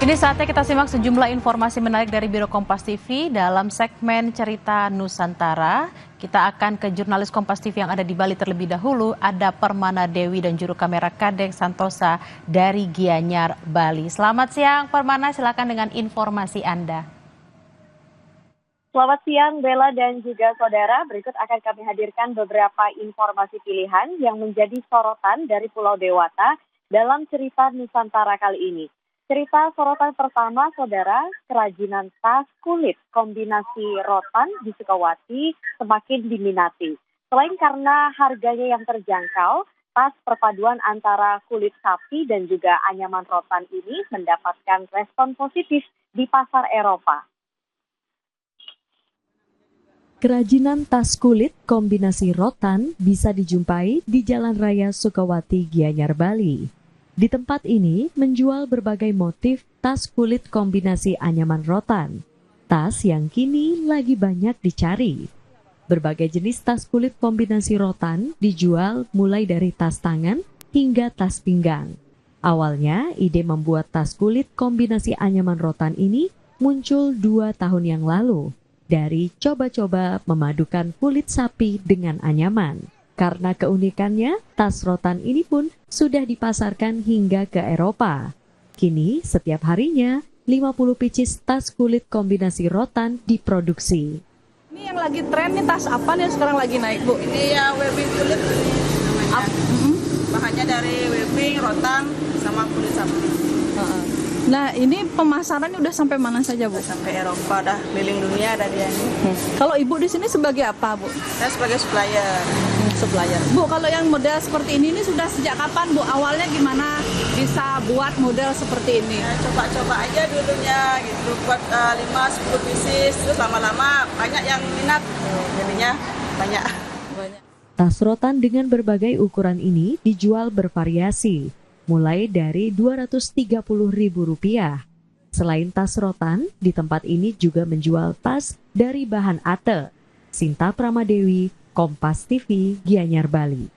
Ini saatnya kita simak sejumlah informasi menarik dari Biro Kompas TV dalam segmen Cerita Nusantara. Kita akan ke jurnalis Kompas TV yang ada di Bali terlebih dahulu. Ada Permana Dewi dan juru kamera Kadek Santosa dari Gianyar, Bali. Selamat siang Permana, silakan dengan informasi Anda. Selamat siang Bella dan juga saudara. Berikut akan kami hadirkan beberapa informasi pilihan yang menjadi sorotan dari Pulau Dewata dalam Cerita Nusantara kali ini. Cerita sorotan pertama, saudara, kerajinan tas kulit kombinasi rotan di Sukawati semakin diminati. Selain karena harganya yang terjangkau, tas perpaduan antara kulit sapi dan juga anyaman rotan ini mendapatkan respon positif di pasar Eropa. Kerajinan tas kulit kombinasi rotan bisa dijumpai di Jalan Raya Sukawati, Gianyar, Bali. Di tempat ini menjual berbagai motif tas kulit kombinasi anyaman rotan. Tas yang kini lagi banyak dicari. Berbagai jenis tas kulit kombinasi rotan dijual mulai dari tas tangan hingga tas pinggang. Awalnya ide membuat tas kulit kombinasi anyaman rotan ini muncul 2 tahun yang lalu dari coba-coba memadukan kulit sapi dengan anyaman. Karena keunikannya, tas rotan ini pun sudah dipasarkan hingga ke Eropa. Kini, setiap harinya, 50 pieces tas kulit kombinasi rotan diproduksi. Ini yang lagi tren nih, tas apa nih yang sekarang lagi naik, Bu? Ini ya webbing kulit namanya. Bahannya dari webbing, rotan, sama kulit sapi. Nah, ini pemasarannya udah sampai mana saja, Bu? Sampai Eropa, dah keliling dunia ada dia ini. Kalau Ibu di sini sebagai apa, Bu? Saya sebagai supplier. Supplier. Bu, kalau yang model seperti ini sudah sejak kapan, Bu? Awalnya gimana bisa buat model seperti ini? Ya, coba-coba aja dulunya gitu, buat 5-10 pieces, terus lama-lama banyak yang minat, jadinya banyak. Tas rotan dengan berbagai ukuran ini dijual bervariasi, mulai dari Rp230.000. Selain tas rotan, di tempat ini juga menjual tas dari bahan ate. Sinta Pramadewi, Kompas TV, Gianyar, Bali.